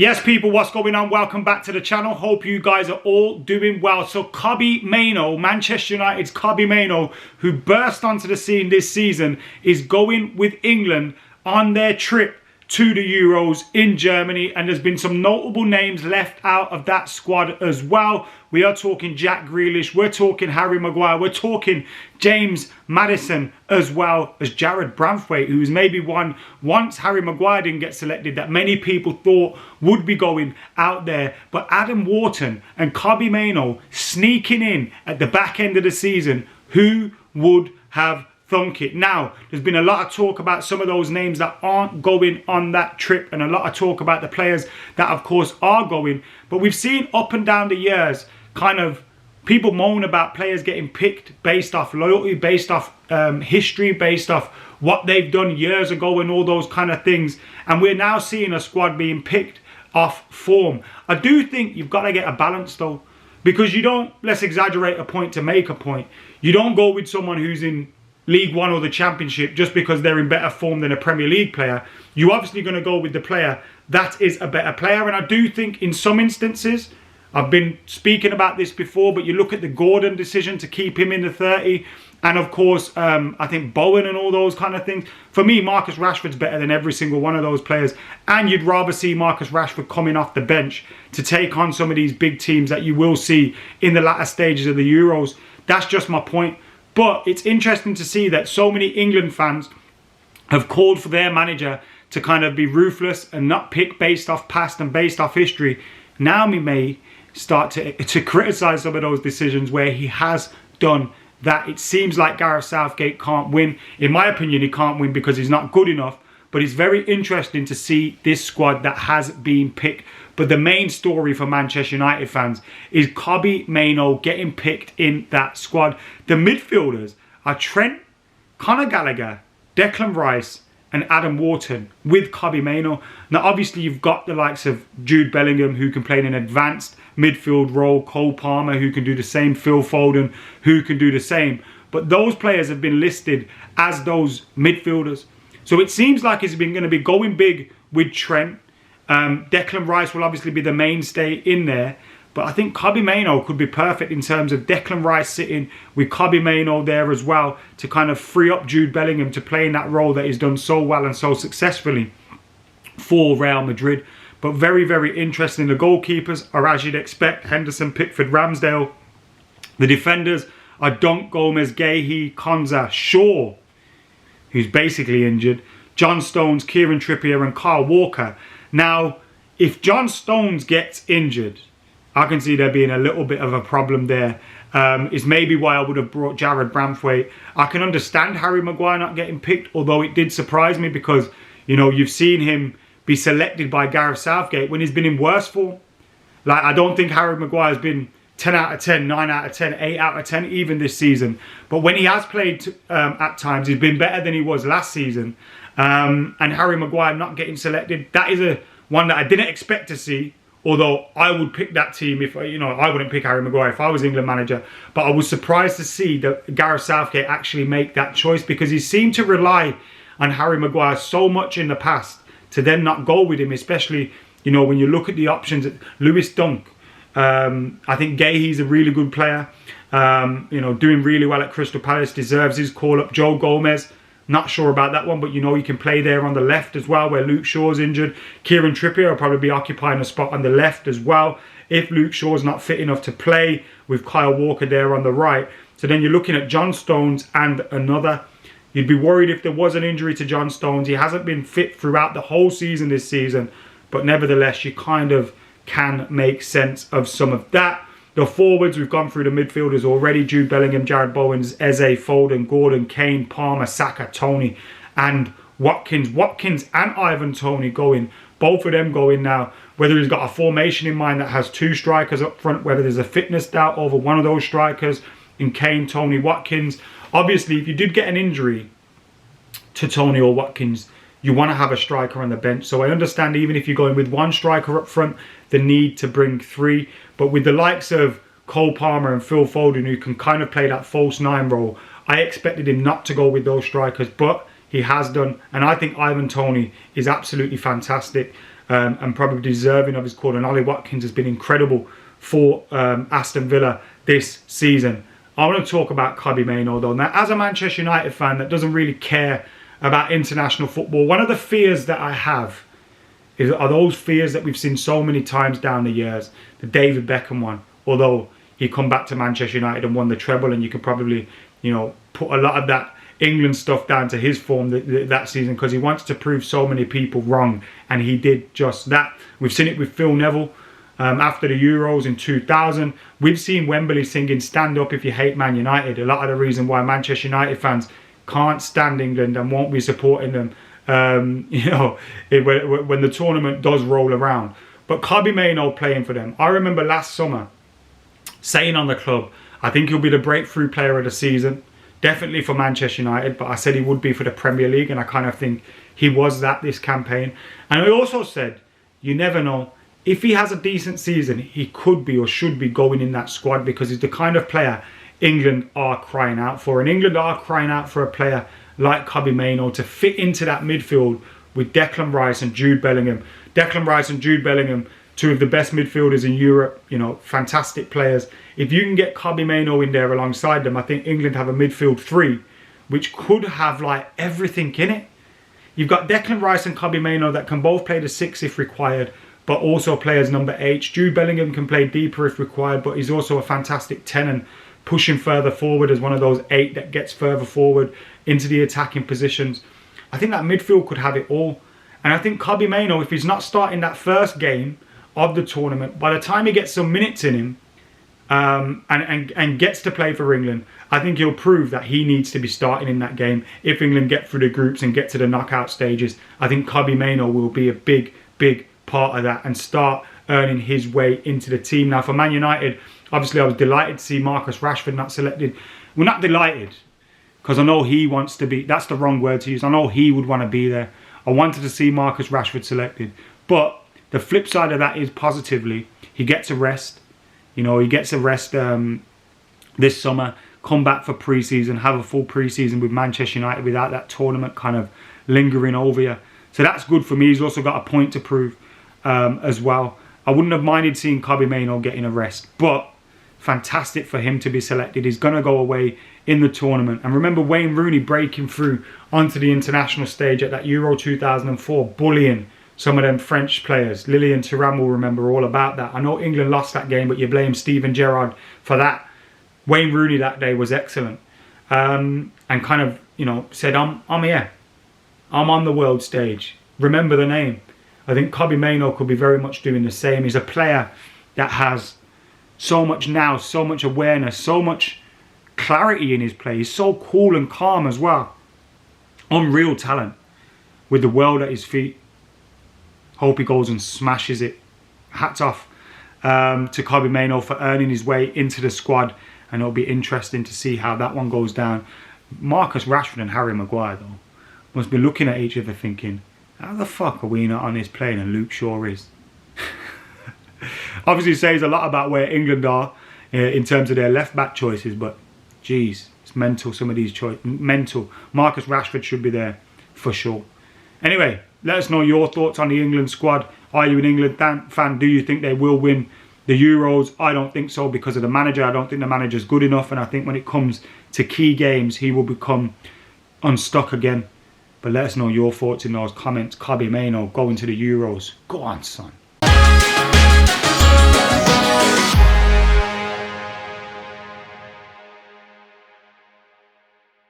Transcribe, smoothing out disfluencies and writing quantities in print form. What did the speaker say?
Yes, people, what's going on? Welcome back to the channel. Hope you guys are all doing well. So Kobbie Mainoo, Manchester United's Kobbie Mainoo, who burst onto the scene this season, is going with England on their trip to the Euros in Germany, and there's been some notable names left out of that squad as well. We are talking Jack Grealish, we're talking Harry Maguire, we're talking James Maddison, as well as Jarrad Branthwaite, who's maybe one, once Harry Maguire didn't get selected, that many people thought would be going out there. But Adam Wharton and Kobbie Mainoo sneaking in at the back end of the season. Who would have thunk it? Now, there's been a lot of talk about some of those names that aren't going on that trip, and a lot of talk about the players that of course are going. But we've seen up and down the years kind of people moan about players getting picked based off loyalty, based off history, based off what they've done years ago and all those kind of things. And we're now seeing a squad being picked off form. I do think you've got to get a balance though, because you don't, let's exaggerate a point to make a point. You don't go with someone who's in League One or the Championship just because they're in better form than a Premier League player. You're obviously going to go with the player that is a better player. And I do think in some instances, I've been speaking about this before, but you look at the Gordon decision to keep him in the 30, and of course I think Bowen and all those kind of things. For me, Marcus Rashford's better than every single one of those players, and you'd rather see Marcus Rashford coming off the bench to take on some of these big teams that you will see in the latter stages of the Euros. That's just my point. But it's interesting to see that so many England fans have called for their manager to kind of be ruthless and not pick based off past and based off history. Now we may start to criticise some of those decisions where he has done that. It seems like Gareth Southgate can't win. In my opinion, he can't win because he's not good enough. But it's very interesting to see this squad that has been picked. But the main story for Manchester United fans is Kobbie Mainoo getting picked in that squad. The midfielders are Trent, Conor Gallagher, Declan Rice and Adam Wharton with Kobbie Mainoo. Now obviously you've got the likes of Jude Bellingham, who can play in an advanced midfield role, Cole Palmer, who can do the same, Phil Foden, who can do the same. But those players have been listed as those midfielders. So it seems like it's been going to be going big with Trent. Declan Rice will obviously be the mainstay in there. But I think Kobbie Mainoo could be perfect in terms of Declan Rice sitting with Kobbie Mainoo there as well, to kind of free up Jude Bellingham to play in that role that he's done so well and so successfully for Real Madrid. But very, very interesting. The goalkeepers are, as you'd expect, Henderson, Pickford, Ramsdale. The defenders are Dunk, Gomez, Guehi, Konza, Shaw, who's basically injured, John Stones, Kieran Trippier and Kyle Walker. Now, if John Stones gets injured, I can see there being a little bit of a problem there. Is maybe why I would have brought Jarrad Branthwaite. I can understand Harry Maguire not getting picked, although it did surprise me because, you know, you've seen him be selected by Gareth Southgate when he's been in worse form. Like, I don't think Harry Maguire's been 10 out of 10, 9 out of 10, 8 out of 10 even this season. But when he has played at times, he's been better than he was last season. And Harry Maguire not getting selected, that is one that I didn't expect to see. Although I would pick that team if, you know, I wouldn't pick Harry Maguire if I was England manager. But I was surprised to see that Gareth Southgate actually make that choice, because he seemed to rely on Harry Maguire so much in the past to then not go with him, especially, you know, when you look at the options. Lewis Dunk, I think Guehi's a really good player, you know, doing really well at Crystal Palace, deserves his call up. Joe Gomez, not sure about that one, but you know, he can play there on the left as well, where Luke Shaw's injured. Kieran Trippier will probably be occupying a spot on the left as well, if Luke Shaw's not fit enough to play, with Kyle Walker there on the right. So then you're looking at John Stones and another. You'd be worried if there was an injury to John Stones. He hasn't been fit throughout the whole season this season, but nevertheless, you kind of can make sense of some of that. The forwards, we've gone through the midfielders already. Jude Bellingham, Jarrod Bowen, Eze, Foden, Gordon, Kane, Palmer, Saka, Toney and Watkins. Watkins and Ivan Toney going. Both of them going now. Whether he's got a formation in mind that has two strikers up front, whether there's a fitness doubt over one of those strikers in Kane, Toney, Watkins. Obviously, if you did get an injury to Toney or Watkins, you want to have a striker on the bench. So I understand, even if you're going with one striker up front, the need to bring three. But with the likes of Cole Palmer and Phil Foden, who can kind of play that false nine role, I expected him not to go with those strikers, but he has done. And I think Ivan Toney is absolutely fantastic. and probably deserving of his call. And Ollie Watkins has been incredible for Aston Villa this season. I want to talk about Kobbie Mainoo though. Now, as a Manchester United fan that doesn't really care about international football, one of the fears that I have are those fears that we've seen so many times down the years. The David Beckham one, although he come back to Manchester United and won the treble, and you could probably, you know, put a lot of that England stuff down to his form that season, because he wants to prove so many people wrong, and he did just that. We've seen it with Phil Neville after the Euros in 2000. We've seen Wembley singing "Stand Up If You Hate Man United." A lot of the reason why Manchester United fans can't stand England and won't be supporting them, you know, when the tournament does roll around. But Kobbie Mainoo playing for them, I remember last summer saying on the club, I think he'll be the breakthrough player of the season. Definitely for Manchester United, but I said he would be for the Premier League, and I kind of think he was that this campaign. And I also said, you never know. If he has a decent season, he could be or should be going in that squad, because he's the kind of player England are crying out for. And England are crying out for a player like Kobbie Mainoo to fit into that midfield with Declan Rice and Jude Bellingham. Declan Rice and Jude Bellingham, two of the best midfielders in Europe, you know, fantastic players. If you can get Kobbie Mainoo in there alongside them, I think England have a midfield three, which could have like everything in it. You've got Declan Rice and Kobbie Mainoo that can both play the 6 if required, but also play as number 8. Jude Bellingham can play deeper if required, but he's also a fantastic 10 and pushing further forward as one of those 8 that gets further forward into the attacking positions. I think that midfield could have it all. And I think Kobbie Mainoo, if he's not starting that first game of the tournament, by the time he gets some minutes in him and gets to play for England, I think he'll prove that he needs to be starting in that game. If England get through the groups and get to the knockout stages, I think Kobbie Mainoo will be a big part of that and start earning his way into the team. Now for Man United, obviously I was delighted to see Marcus Rashford not selected. Well, not delighted, because I know he wants to be, that's the wrong word to use, I know he would want to be there. I wanted to see Marcus Rashford selected, but the flip side of that is positively, he gets a rest. You know, he gets a rest this summer, come back for pre-season, have a full pre-season with Manchester United without that tournament kind of lingering over you. So that's good for me. He's also got a point to prove as well. I wouldn't have minded seeing Kobbie Mainoo getting a rest, but fantastic for him to be selected. He's going to go away in the tournament. And remember Wayne Rooney breaking through onto the international stage at that Euro 2004, bullying some of them French players. Lilian Thuram will remember all about that. I know England lost that game, but you blame Steven Gerrard for that. Wayne Rooney that day was excellent. And kind of, you know, said, I'm here. I'm on the world stage. Remember the name. I think Kobbie Mainoo could be very much doing the same. He's a player that has so much now, so much awareness, so much clarity in his play. He's so cool and calm as well. Unreal talent with the world at his feet. Hope he goes and smashes it. Hats off to Kobbie Mainoo for earning his way into the squad, and it'll be interesting to see how that one goes down. Marcus Rashford and Harry Maguire though must be looking at each other thinking, how the fuck are we not on this plane and Luke Shaw is? Obviously says a lot about where England are in terms of their left back choices, but geez, it's mental, some of these choices. Mental. Marcus Rashford should be there for sure. Anyway, let us know your thoughts on the England squad. Are you an England fan? Do you think they will win the Euros? I don't think so because of the manager. I don't think the manager's good enough, and I think when it comes to key games, he will become unstuck again. But let us know your thoughts in those comments. Kobbie Mainoo going to the Euros. Go on, son.